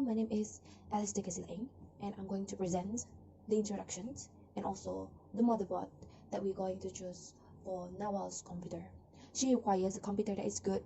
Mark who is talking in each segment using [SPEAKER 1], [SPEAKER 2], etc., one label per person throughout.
[SPEAKER 1] my name is Alice Dekasilaing, and I'm going to present the introductions and also the motherboard that we're going to choose for Nawal's computer. She requires a computer that is good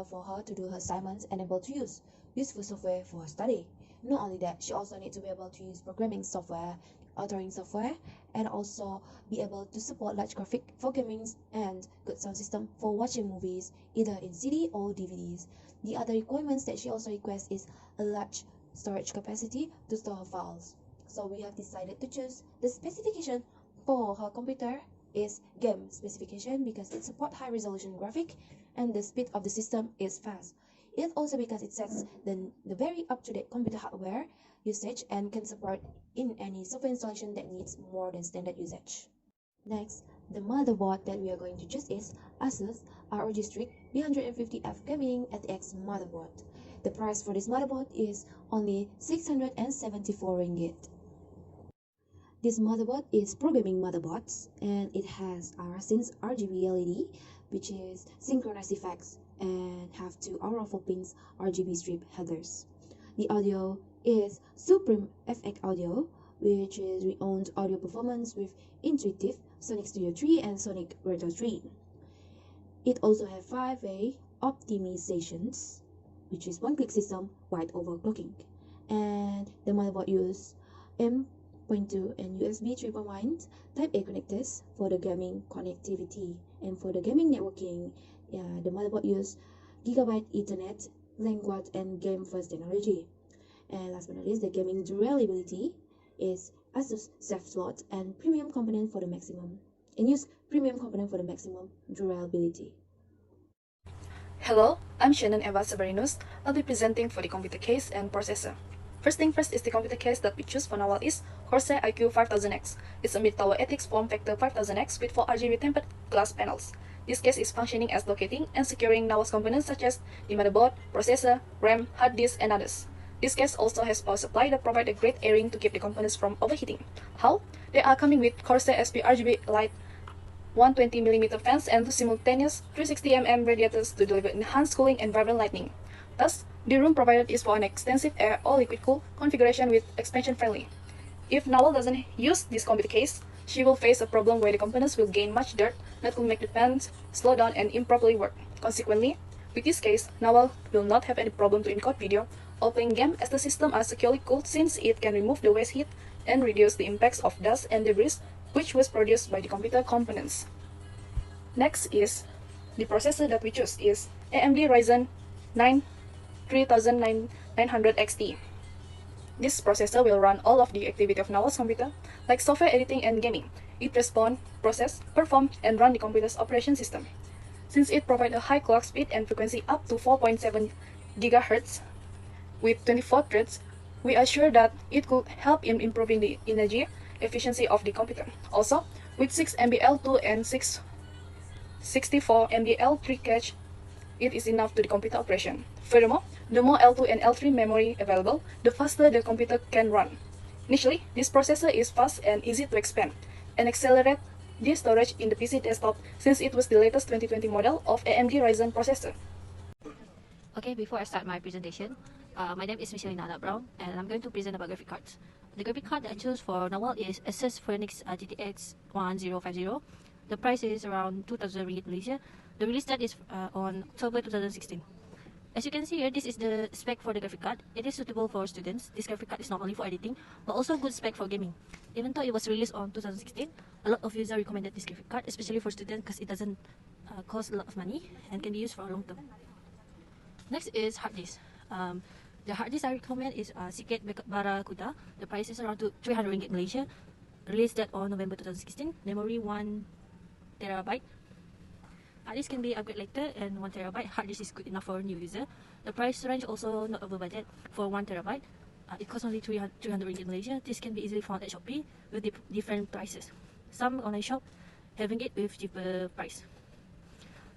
[SPEAKER 1] for her to do her assignments and able to use useful software for her study. Not only that, she also needs to be able to use programming software, authoring software, and also be able to support large graphic for gaming and good sound system for watching movies either in CD or DVDs. The other requirements that she also requests is a large storage capacity to store her files. So we have decided to choose the specification for her computer is game specification because it supports high resolution graphic and the speed of the system is fast. It also because it sets the very up-to-date computer hardware usage and can support in any software installation that needs more than standard usage. Next, the motherboard that we are going to choose is Asus ROG Strix B150F Gaming ATX motherboard. The price for this motherboard is only 674 ringgit. This motherboard is programming motherboard and it has Arsync RGB LED, which is synchronous effects, and have two Aura 4 pins RGB strip headers. The audio is Supreme FX Audio, which is renowned audio performance with Intuitive, Sonic Studio 3, and Sonic Retro 3. It also has 5-way optimizations, which is one-click system wide overclocking. And the motherboard uses M.2 and USB 3.1 Type A connectors for the gaming connectivity. And for the gaming networking, the motherboard uses Gigabit Ethernet, Language, and Game First technology. And last but not least, the gaming durability is Asus Safe Slot and premium component for the maximum durability.
[SPEAKER 2] Hello, I'm Shannon Eva Severinus. I'll be presenting for the computer case and processor. First thing first is the computer case that we choose for Nawal is Corsair iCUE 5000X. It's a mid-tower ATX form factor 5000X with 4 RGB tempered glass panels. This case is functioning as locating and securing Nawal's components such as the motherboard, processor, RAM, hard disk, and others. This case also has power supply that provide a great airing to keep the components from overheating. How? They are coming with Corsair SP RGB Light 120mm fans and two simultaneous 360mm radiators to deliver enhanced cooling and vibrant lighting. Thus, the room provided is for an extensive air or liquid cool configuration with expansion friendly. If Nawal doesn't use this computer case, she will face a problem where the components will gain much dirt that will make the fans slow down and improperly work. Consequently, with this case, Nawal will not have any problem to encode video or playing game as the system are securely cooled since it can remove the waste heat and reduce the impacts of dust and debris which was produced by the computer components. Next is the processor that we choose is AMD Ryzen 9 3900 XT. This processor will run all of the activity of Nawal's computer, like software editing and gaming. It responds, process, perform, and run the computer's operation system. Since it provides a high clock speed and frequency up to 4.7 GHz with 24 threads, we are sure that it could help in improving the energy efficiency of the computer. Also, with 6 MB L2 and 64 MB L3 cache, it is enough to the computer operation. Furthermore, the more L2 and L3 memory available, the faster the computer can run. Initially, this processor is fast and easy to expand and accelerate the storage in the PC desktop since it was the latest 2020 model of AMD Ryzen processor.
[SPEAKER 3] Okay, before I start my presentation, my name is Michelina Anna Brown and I'm going to present about graphic cards. The graphic card that I chose for Nawal is Asus Phoenix GTX 1050. The price is around 2000 ringgit Malaysia. The release date is on October 2016. As you can see here, this is the spec for the graphic card. It is suitable for students. This graphic card is not only for editing, but also good spec for gaming. Even though it was released on 2016, a lot of users recommended this graphic card, especially for students because it doesn't cost a lot of money and can be used for a long term. Next is hard disk. The hard disk I recommend is Seagate Barracuda. The price is around 300 ringgit Malaysia. Released that on November 2016. Memory 1 terabyte. Hard disk can be upgraded later, and 1 terabyte hard disk is good enough for a new user. The price range also not over budget for 1 terabyte. It costs only 300 ringgit Malaysia. This can be easily found at Shopee with different prices. Some online shop having it with cheaper price.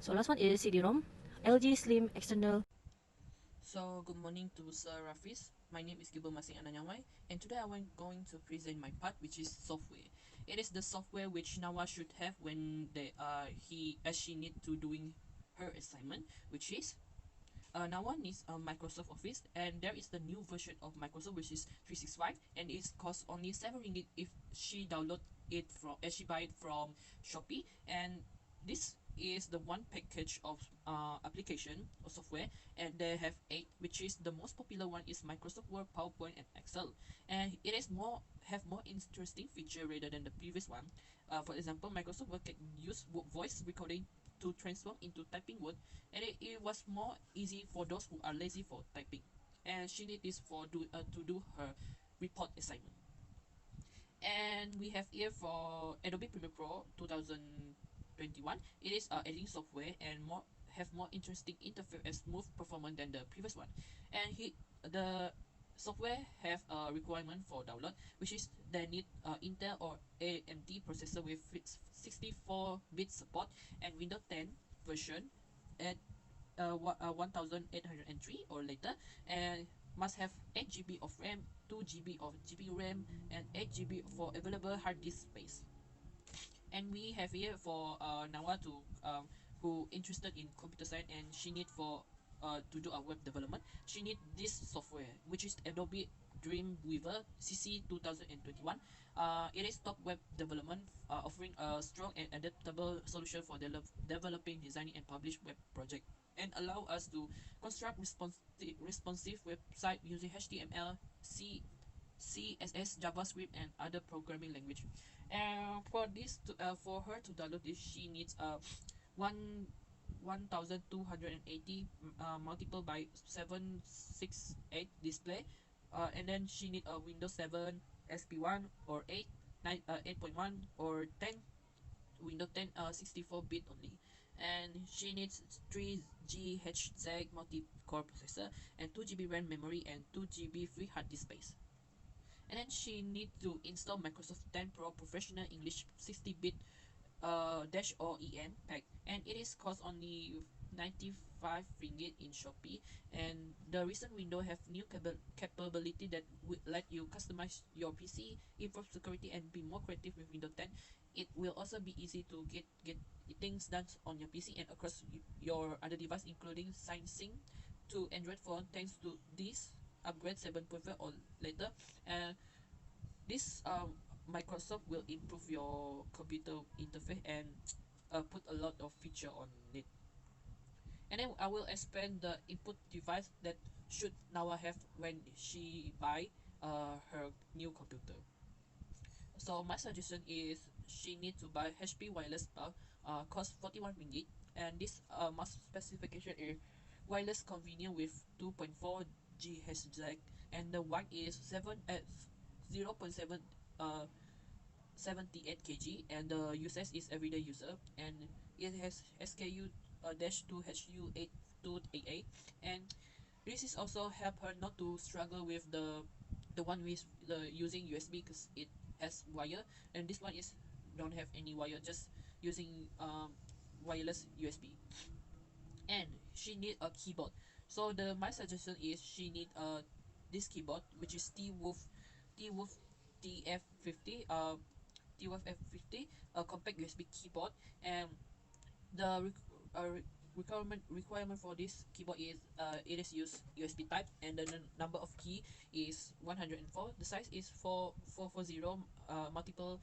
[SPEAKER 3] So last one is CD-ROM. LG Slim external.
[SPEAKER 4] So, good morning to Sir Rafiz. My name is Gilbert Masing Ananyangwai, and today I am going to present my part, which is software. It is the software which Nawal should have when she need to doing her assignment, which is now one is Microsoft Office, and there is the new version of Microsoft which is 365, and it costs only 7 ringgit if she download it from she buy it from Shopee. And this is the one package of application or software, and they have eight, which is the most popular one is Microsoft Word, PowerPoint, and Excel, and it is more interesting feature rather than the previous one. For example, Microsoft Word can use voice recording to transform into typing word, and it was more easy for those who are lazy for typing, and she did this for to do her report assignment. And we have here for Adobe Premiere Pro 2021. It is editing software and more interesting interface and smooth performance than the previous one. And the software have a requirement for download, which is they need Intel or AMD processor with 64-bit support and Windows 10 version at 1803 or later, and must have 8 GB of RAM, 2 GB of GPU RAM, and 8 GB for available hard disk space. And we have here for Nawa to who interested in computer science, and she need for to do a web development. She need this software, which is Adobe Dreamweaver CC 2021. It is top web development, offering a strong and adaptable solution for developing, designing, and publish web project, and allow us to construct responsive website using HTML, CSS, JavaScript, and other programming language. And for her to download this, she needs one 1280 multiple by 768 display, and then she need a Windows 7 SP1 or 8 9 8.1 or 10 Windows 10 64-bit only, and she needs 3 GHz multi-core processor and 2 GB RAM memory and 2 GB free hard disk space. And then she need to install Microsoft 10 Pro Professional English 60-bit dash or EN pack, and it is cost only 95 ringgit in Shopee. And the recent window have new capability that would let you customize your PC, improve security, and be more creative with Windows 10. It will also be easy to get things done on your PC and across your other device, including signing to Android phone thanks to this upgrade 7.5 or later. And this Microsoft will improve your computer interface and put a lot of feature on it. And then I will explain the input device that should Nawa have when she buy her new computer. So my suggestion is she need to buy HP wireless bulb, cost 41 ringgit, and this must specification is wireless convenient with 2.4 GHz, and the weight is 0.7 78 kg, and the usage is everyday user, and it has SKU dash 2 HU 8288, and this is also help her not to struggle with the one with the using USB because it has wire, and this one is don't have any wire, just using wireless USB. And she need a keyboard, so my suggestion is she need this keyboard, which is TWolf TF50 TWolf F50, a compact USB keyboard. And the requirement for this keyboard is it is use USB type, and the number of key is 104. The size is 440 multiple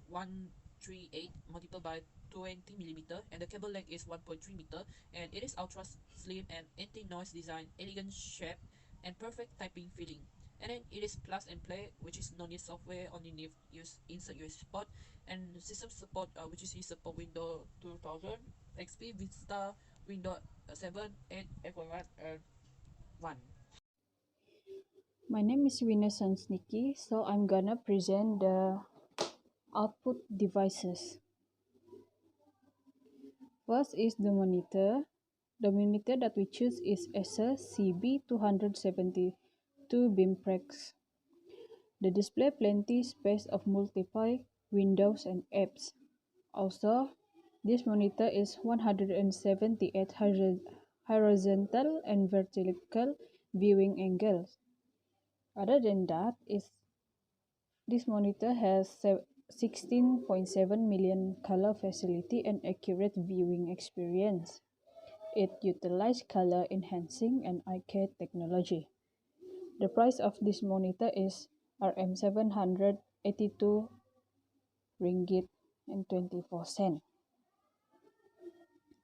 [SPEAKER 4] 138 multiple by 20 millimeter, and the cable length is 1.3 meter, and it is ultra slim and anti-noise design, elegant shape, and perfect typing feeling. And then it is plug and play, which is no need software, only need use insert USB port, and system support, which is support Windows 2000 XP, Vista, Windows 7, 8, 8.1, and 1.
[SPEAKER 5] My name is Wina Sansniki, so I'm gonna present the output devices. First is the monitor. The monitor that we choose is Asus CB272 Beamprex. The display plenty space of multiple windows and apps. Also, this monitor is 178 horizontal and vertical viewing angles. Other than that, this monitor has 16.7 million color facility and accurate viewing experience. It utilizes color enhancing and arcade technology. The price of this monitor is Rm 782 ringgit and 24 cent.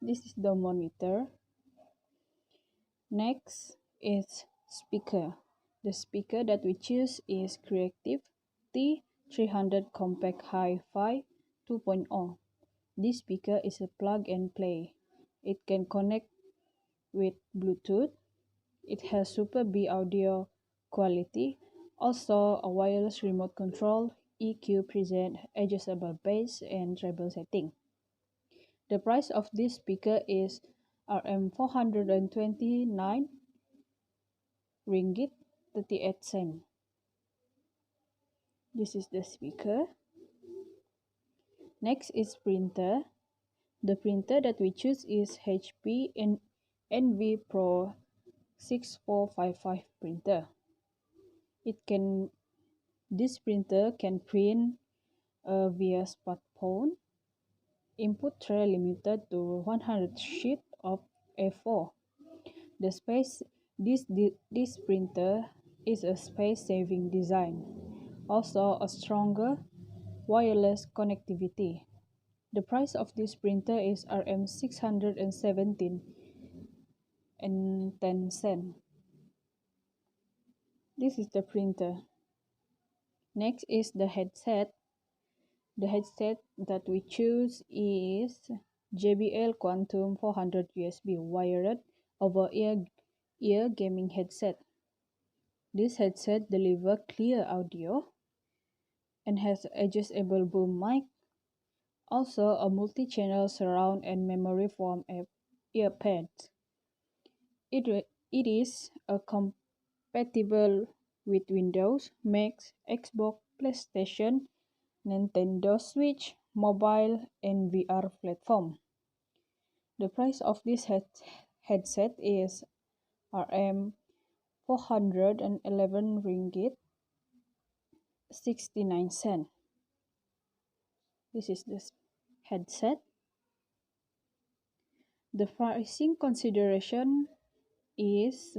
[SPEAKER 5] This is the monitor. Next is speaker. The speaker that we choose is Creative T300 Compact Hi-Fi 2.0. This speaker is a plug and play. It can connect with Bluetooth. It has Super B audio quality, also a wireless remote control, EQ present, adjustable bass, and treble setting. The price of this speaker is Rm 429 ringgit 38 cent. This is the speaker. Next is printer. The printer that we choose is HP NV Pro 6455 printer. This printer can print via smartphone. Input tray limited to 100 sheet of A4. The space this printer is a space-saving design. Also a stronger wireless connectivity. The price of this printer is Rm 617 and 10 cent. This is the printer. Next is the headset. The headset that we choose is JBL Quantum 400 USB wired over-ear gaming headset. This headset delivers clear audio and has adjustable boom mic, also a multi-channel surround and memory foam earpads. It is compatible with Windows, Mac, Xbox, PlayStation, Nintendo Switch, mobile, and VR platform. The price of this headset is Rm 411 ringgit 69 cent. This is the headset. The pricing consideration is,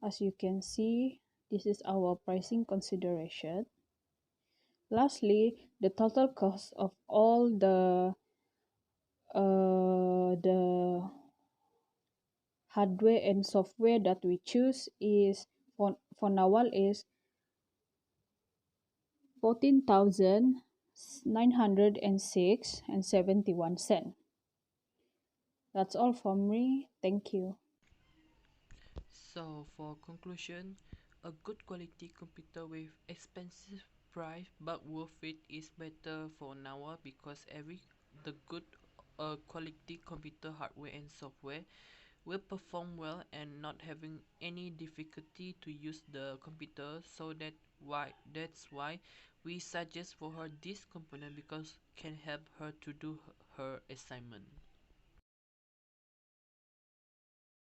[SPEAKER 5] as you can see, this is our pricing consideration. Lastly, the total cost of all the hardware and software that we choose is for Nawal is 14,906 and 71 cent. That's all from me. Thank you.
[SPEAKER 4] So for conclusion, a good quality computer with expensive price but worth it is better for now because the good quality computer hardware and software will perform well and not having any difficulty to use the computer, so that's why we suggest for her this component because can help her to do her assignment.